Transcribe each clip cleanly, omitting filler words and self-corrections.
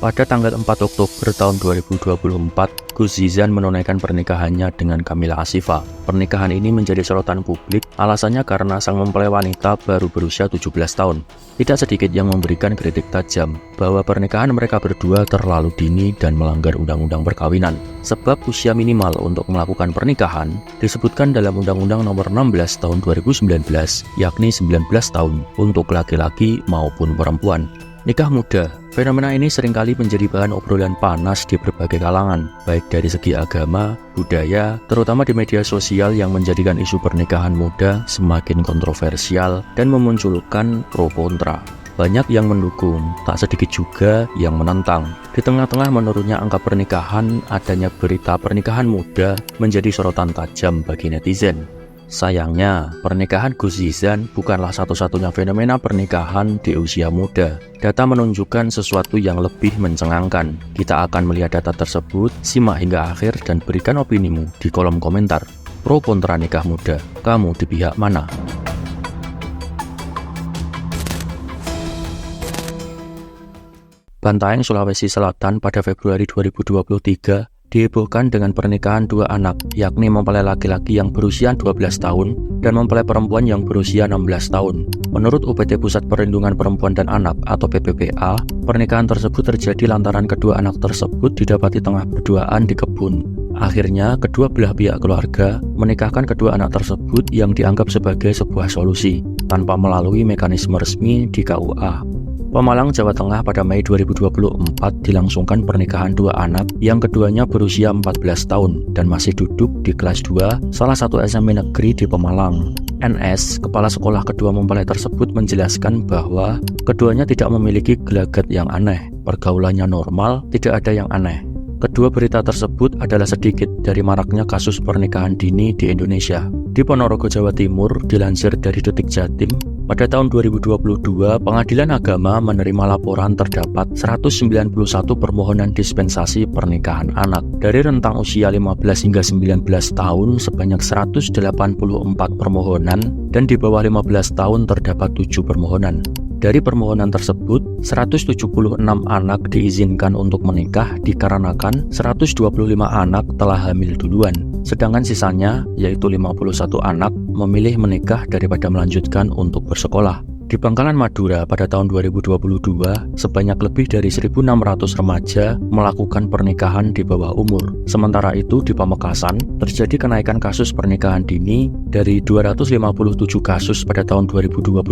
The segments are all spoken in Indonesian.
Pada tanggal 4 Oktober tahun 2024, Gus Zizan menunaikan pernikahannya dengan Camilla Asifa. Pernikahan ini menjadi sorotan publik, alasannya karena sang mempelai wanita baru berusia 17 tahun. Tidak sedikit yang memberikan kritik tajam bahwa pernikahan mereka berdua terlalu dini dan melanggar undang-undang perkawinan. Sebab usia minimal untuk melakukan pernikahan disebutkan dalam Undang-Undang Nomor 16 Tahun 2019, yakni 19 tahun untuk laki-laki maupun perempuan. Nikah muda, fenomena ini seringkali menjadi bahan obrolan panas di berbagai kalangan, baik dari segi agama, budaya, terutama di media sosial yang menjadikan isu pernikahan muda semakin kontroversial dan memunculkan pro kontra. Banyak yang mendukung, tak sedikit juga yang menentang. Di tengah-tengah menurunnya angka pernikahan, adanya berita pernikahan muda menjadi sorotan tajam bagi netizen. Sayangnya, pernikahan Gus Zizan bukanlah satu-satunya fenomena pernikahan di usia muda. Data menunjukkan sesuatu yang lebih mencengangkan. Kita akan melihat data tersebut, simak hingga akhir dan berikan opinimu di kolom komentar. Pro kontra nikah muda, kamu di pihak mana? Bantaeng, Sulawesi Selatan pada Februari 2023 dihebohkan dengan pernikahan dua anak, yakni mempelai laki-laki yang berusia 12 tahun dan mempelai perempuan yang berusia 16 tahun. Menurut UPT Pusat Perlindungan Perempuan dan Anak atau PPPA, pernikahan tersebut terjadi lantaran kedua anak tersebut didapati tengah berduaan di kebun. Akhirnya, kedua belah pihak keluarga menikahkan kedua anak tersebut yang dianggap sebagai sebuah solusi, tanpa melalui mekanisme resmi di KUA. Pemalang, Jawa Tengah pada Mei 2024 dilangsungkan pernikahan dua anak yang keduanya berusia 14 tahun dan masih duduk di kelas 2 salah satu SMP negeri di Pemalang. NS, kepala sekolah kedua mempelai tersebut menjelaskan bahwa keduanya tidak memiliki gelagat yang aneh, pergaulannya normal, tidak ada yang aneh. Kedua berita tersebut adalah sedikit dari maraknya kasus pernikahan dini di Indonesia. Di Ponorogo, Jawa Timur, dilansir dari Detik Jatim, pada tahun 2022, Pengadilan Agama menerima laporan terdapat 191 permohonan dispensasi pernikahan anak. Dari rentang usia 15 hingga 19 tahun sebanyak 184 permohonan dan di bawah 15 tahun terdapat 7 permohonan. Dari permohonan tersebut, 176 anak diizinkan untuk menikah dikarenakan 125 anak telah hamil duluan. Sedangkan sisanya, yaitu 51 anak, memilih menikah daripada melanjutkan untuk bersekolah. Di Bangkalan, Madura pada tahun 2022, sebanyak lebih dari 1.600 remaja melakukan pernikahan di bawah umur. Sementara itu di Pamekasan, terjadi kenaikan kasus pernikahan dini dari 257 kasus pada tahun 2022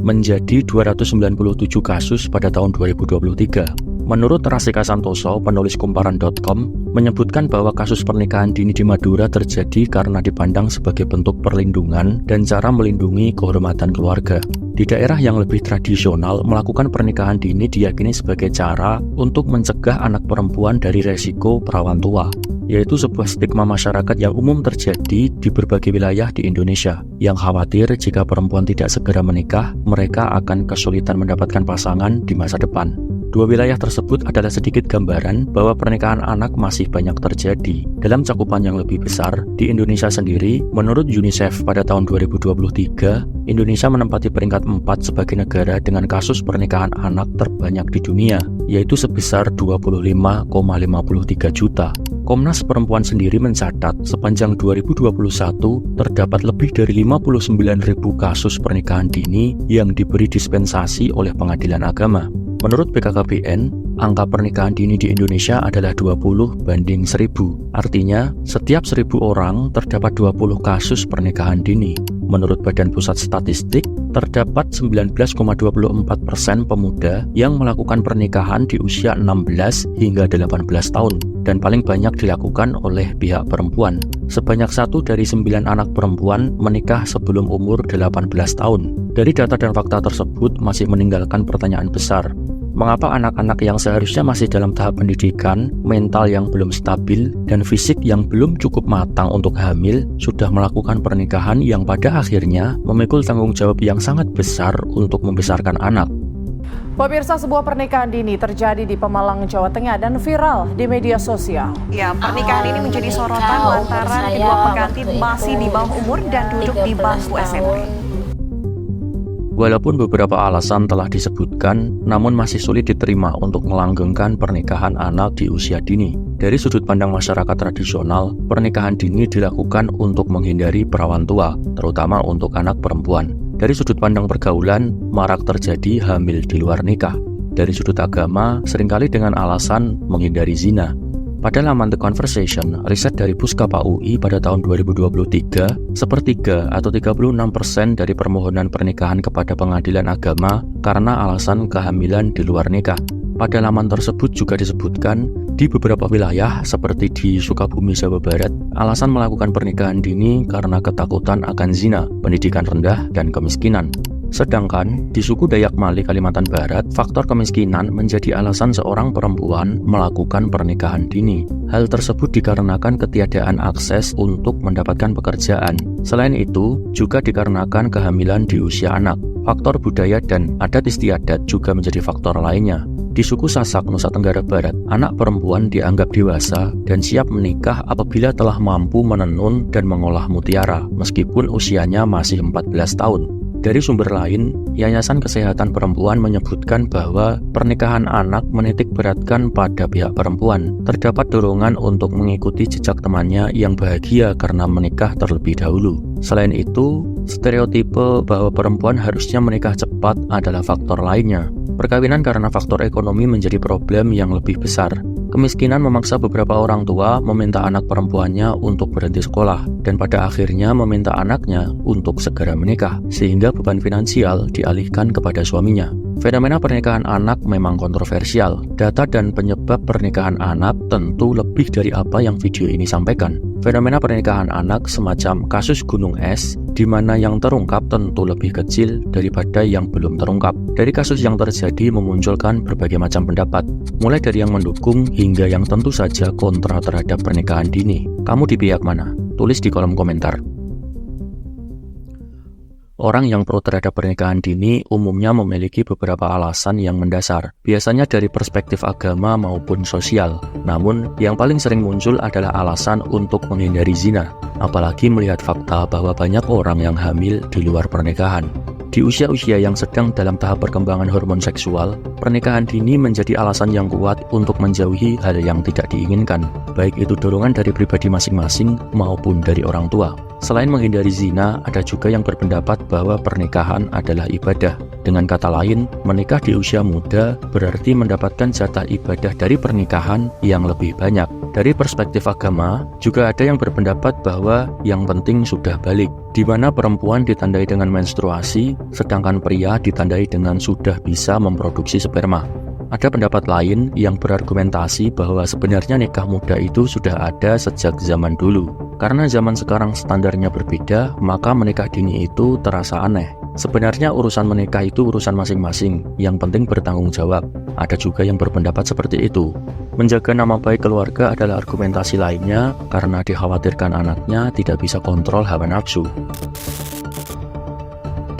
menjadi 297 kasus pada tahun 2023. Menurut Rasika Santoso, penulis kumparan.com, menyebutkan bahwa kasus pernikahan dini di Madura terjadi karena dipandang sebagai bentuk perlindungan dan cara melindungi kehormatan keluarga. Di daerah yang lebih tradisional, melakukan pernikahan dini diyakini sebagai cara untuk mencegah anak perempuan dari resiko perawan tua, yaitu sebuah stigma masyarakat yang umum terjadi di berbagai wilayah di Indonesia, yang khawatir jika perempuan tidak segera menikah, mereka akan kesulitan mendapatkan pasangan di masa depan. Dua wilayah tersebut adalah sedikit gambaran bahwa pernikahan anak masih banyak terjadi. Dalam cakupan yang lebih besar, di Indonesia sendiri, menurut UNICEF pada tahun 2023, Indonesia menempati peringkat 4 sebagai negara dengan kasus pernikahan anak terbanyak di dunia, yaitu sebesar 25,53 juta. Komnas Perempuan sendiri mencatat sepanjang 2021 terdapat lebih dari 59.000 kasus pernikahan dini yang diberi dispensasi oleh pengadilan agama. Menurut BKKBN, angka pernikahan dini di Indonesia adalah 20/1000. Artinya, setiap 1.000 orang terdapat 20 kasus pernikahan dini. Menurut Badan Pusat Statistik, terdapat 19,24% pemuda yang melakukan pernikahan di usia 16 hingga 18 tahun dan paling banyak dilakukan oleh pihak perempuan. Sebanyak 1 dari 9 anak perempuan menikah sebelum umur 18 tahun. Dari data dan fakta tersebut masih meninggalkan pertanyaan besar. Mengapa anak-anak yang seharusnya masih dalam tahap pendidikan, mental yang belum stabil, dan fisik yang belum cukup matang untuk hamil, sudah melakukan pernikahan yang pada akhirnya memikul tanggung jawab yang sangat besar untuk membesarkan anak? Pemirsa, sebuah pernikahan dini terjadi di Pemalang, Jawa Tengah dan viral di media sosial. Ya, pernikahan ini menjadi sorotan lantaran kedua pengantin masih di bawah umur dan duduk di bangku SMP. Walaupun beberapa alasan telah disebutkan, namun masih sulit diterima untuk melanggengkan pernikahan anak di usia dini. Dari sudut pandang masyarakat tradisional, pernikahan dini dilakukan untuk menghindari perawan tua, terutama untuk anak perempuan. Dari sudut pandang pergaulan, marak terjadi hamil di luar nikah. Dari sudut agama, seringkali dengan alasan menghindari zina. Pada laman The Conversation, riset dari Puskapa UI pada tahun 2023, sepertiga atau 36% dari permohonan pernikahan kepada pengadilan agama karena alasan kehamilan di luar nikah. Pada laman tersebut juga disebutkan, di beberapa wilayah seperti di Sukabumi, Jawa Barat, alasan melakukan pernikahan dini karena ketakutan akan zina, pendidikan rendah, dan kemiskinan. Sedangkan di suku Dayak Mali, Kalimantan Barat, faktor kemiskinan menjadi alasan seorang perempuan melakukan pernikahan dini. Hal tersebut dikarenakan ketiadaan akses untuk mendapatkan pekerjaan. Selain itu, juga dikarenakan kehamilan di usia anak. Faktor budaya dan adat istiadat juga menjadi faktor lainnya. Di suku Sasak, Nusa Tenggara Barat, anak perempuan dianggap dewasa dan siap menikah apabila telah mampu menenun dan mengolah mutiara, meskipun usianya masih 14 tahun. Dari sumber lain, Yayasan Kesehatan Perempuan menyebutkan bahwa pernikahan anak menitik beratkan pada pihak perempuan. Terdapat dorongan untuk mengikuti jejak temannya yang bahagia karena menikah terlebih dahulu. Selain itu, stereotipe bahwa perempuan harusnya menikah cepat adalah faktor lainnya. Perkawinan karena faktor ekonomi menjadi problem yang lebih besar. Kemiskinan memaksa beberapa orang tua meminta anak perempuannya untuk berhenti sekolah dan pada akhirnya meminta anaknya untuk segera menikah, sehingga beban finansial dialihkan kepada suaminya. Fenomena pernikahan anak memang kontroversial. Data dan penyebab pernikahan anak tentu lebih dari apa yang video ini sampaikan. Fenomena pernikahan anak semacam kasus gunung es, di mana yang terungkap tentu lebih kecil daripada yang belum terungkap. Dari kasus yang terjadi memunculkan berbagai macam pendapat, mulai dari yang mendukung hingga yang tentu saja kontra terhadap pernikahan dini. Kamu di pihak mana? Tulis di kolom komentar. Orang yang pro terhadap pernikahan dini umumnya memiliki beberapa alasan yang mendasar, biasanya dari perspektif agama maupun sosial. Namun, yang paling sering muncul adalah alasan untuk menghindari zina, apalagi melihat fakta bahwa banyak orang yang hamil di luar pernikahan. Di usia-usia yang sedang dalam tahap perkembangan hormon seksual, pernikahan dini menjadi alasan yang kuat untuk menjauhi hal yang tidak diinginkan, baik itu dorongan dari pribadi masing-masing maupun dari orang tua. Selain menghindari zina, ada juga yang berpendapat bahwa pernikahan adalah ibadah. Dengan kata lain, menikah di usia muda berarti mendapatkan jatah ibadah dari pernikahan yang lebih banyak. Dari perspektif agama, juga ada yang berpendapat bahwa yang penting sudah balik, di mana perempuan ditandai dengan menstruasi, sedangkan pria ditandai dengan sudah bisa memproduksi sperma. Ada pendapat lain yang berargumentasi bahwa sebenarnya nikah muda itu sudah ada sejak zaman dulu. Karena zaman sekarang standarnya berbeda, maka menikah dini itu terasa aneh. Sebenarnya urusan menikah itu urusan masing-masing, yang penting bertanggung jawab. Ada juga yang berpendapat seperti itu. Menjaga nama baik keluarga adalah argumentasi lainnya, karena dikhawatirkan anaknya tidak bisa kontrol hawa nafsu.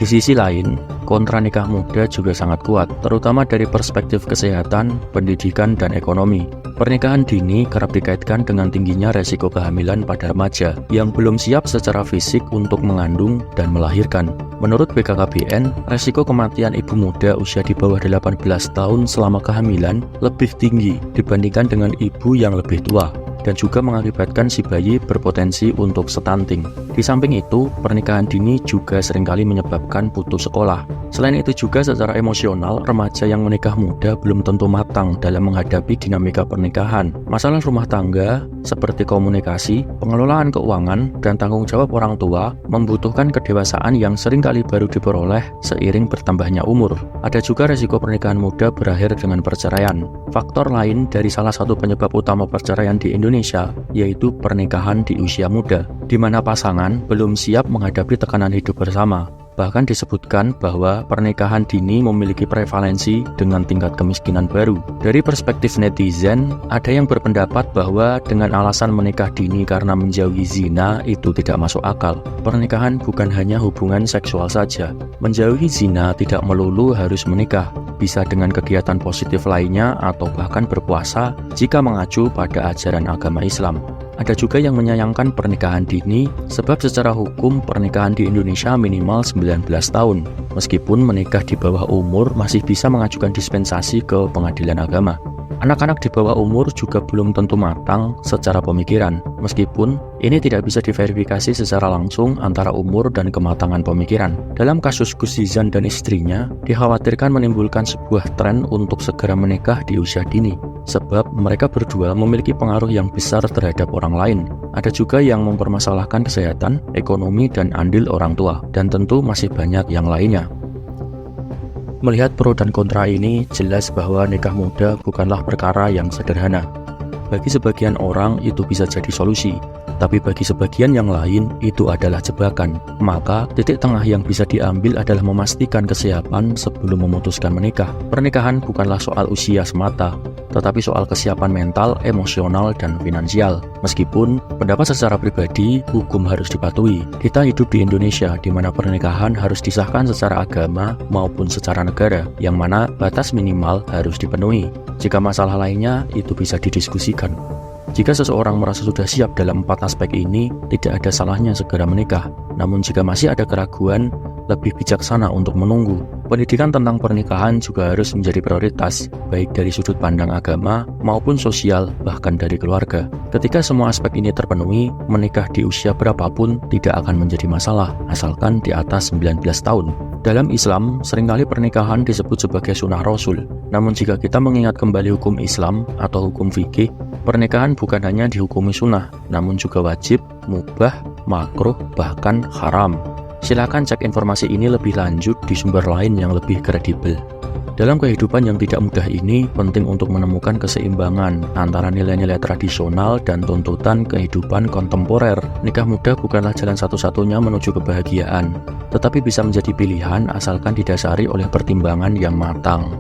Di sisi lain, kontra nikah muda juga sangat kuat, terutama dari perspektif kesehatan, pendidikan, dan ekonomi. Pernikahan dini kerap dikaitkan dengan tingginya resiko kehamilan pada remaja yang belum siap secara fisik untuk mengandung dan melahirkan. Menurut BKKBN, resiko kematian ibu muda usia di bawah 18 tahun selama kehamilan lebih tinggi dibandingkan dengan ibu yang lebih tua, dan juga mengakibatkan si bayi berpotensi untuk stunting. Di samping itu, pernikahan dini juga seringkali menyebabkan putus sekolah. Selain itu juga secara emosional, remaja yang menikah muda belum tentu matang dalam menghadapi dinamika pernikahan. Masalah rumah tangga, seperti komunikasi, pengelolaan keuangan, dan tanggung jawab orang tua, membutuhkan kedewasaan yang seringkali baru diperoleh seiring bertambahnya umur. Ada juga resiko pernikahan muda berakhir dengan perceraian. Faktor lain dari salah satu penyebab utama perceraian di Indonesia, yaitu pernikahan di usia muda, di mana pasangan belum siap menghadapi tekanan hidup bersama. Bahkan disebutkan bahwa pernikahan dini memiliki prevalensi dengan tingkat kemiskinan baru. Dari perspektif netizen, ada yang berpendapat bahwa dengan alasan menikah dini karena menjauhi zina itu tidak masuk akal. Pernikahan bukan hanya hubungan seksual saja. Menjauhi zina tidak melulu harus menikah, bisa dengan kegiatan positif lainnya atau bahkan berpuasa jika mengacu pada ajaran agama Islam. Ada juga yang menyayangkan pernikahan dini sebab secara hukum pernikahan di Indonesia minimal 19 tahun. Meskipun menikah di bawah umur masih bisa mengajukan dispensasi ke pengadilan agama. Anak-anak di bawah umur juga belum tentu matang secara pemikiran, meskipun ini tidak bisa diverifikasi secara langsung antara umur dan kematangan pemikiran. Dalam kasus Gus Zizan dan istrinya, dikhawatirkan menimbulkan sebuah tren untuk segera menikah di usia dini, sebab mereka berdua memiliki pengaruh yang besar terhadap orang lain. Ada juga yang mempermasalahkan kesehatan, ekonomi, dan andil orang tua, dan tentu masih banyak yang lainnya. Melihat pro dan kontra ini, jelas bahwa nikah muda bukanlah perkara yang sederhana. Bagi sebagian orang itu bisa jadi solusi, tapi bagi sebagian yang lain itu adalah jebakan. Maka titik tengah yang bisa diambil adalah memastikan kesiapan sebelum memutuskan menikah. Pernikahan bukanlah soal usia semata, tetapi soal kesiapan mental, emosional, dan finansial. Meskipun pendapat secara pribadi, hukum harus dipatuhi. Kita hidup di Indonesia, di mana pernikahan harus disahkan secara agama maupun secara negara, yang mana batas minimal harus dipenuhi. Jika masalah lainnya, itu bisa didiskusikan. Jika seseorang merasa sudah siap dalam 4 aspek ini, tidak ada salahnya segera menikah. Namun jika masih ada keraguan, lebih bijaksana untuk menunggu. Pendidikan tentang pernikahan juga harus menjadi prioritas, baik dari sudut pandang agama maupun sosial, bahkan dari keluarga. Ketika semua aspek ini terpenuhi, menikah di usia berapapun tidak akan menjadi masalah, asalkan di atas 19 tahun. Dalam Islam, seringkali pernikahan disebut sebagai sunnah Rasul. Namun jika kita mengingat kembali hukum Islam atau hukum fikih, pernikahan bukan hanya dihukumi sunnah, namun juga wajib, mubah, makruh, bahkan haram. Silakan cek informasi ini lebih lanjut di sumber lain yang lebih kredibel. Dalam kehidupan yang tidak mudah ini, penting untuk menemukan keseimbangan antara nilai-nilai tradisional dan tuntutan kehidupan kontemporer. Nikah muda bukanlah jalan satu-satunya menuju kebahagiaan, tetapi bisa menjadi pilihan asalkan didasari oleh pertimbangan yang matang.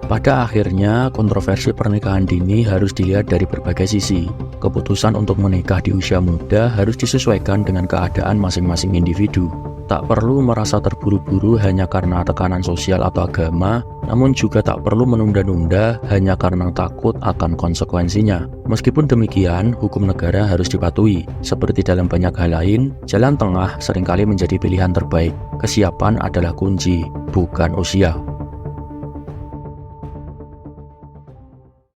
Pada akhirnya, kontroversi pernikahan dini harus dilihat dari berbagai sisi. Keputusan untuk menikah di usia muda harus disesuaikan dengan keadaan masing-masing individu. Tak perlu merasa terburu-buru hanya karena tekanan sosial atau agama, namun juga tak perlu menunda-nunda hanya karena takut akan konsekuensinya. Meskipun demikian, hukum negara harus dipatuhi. Seperti dalam banyak hal lain, jalan tengah seringkali menjadi pilihan terbaik. Kesiapan adalah kunci, bukan usia.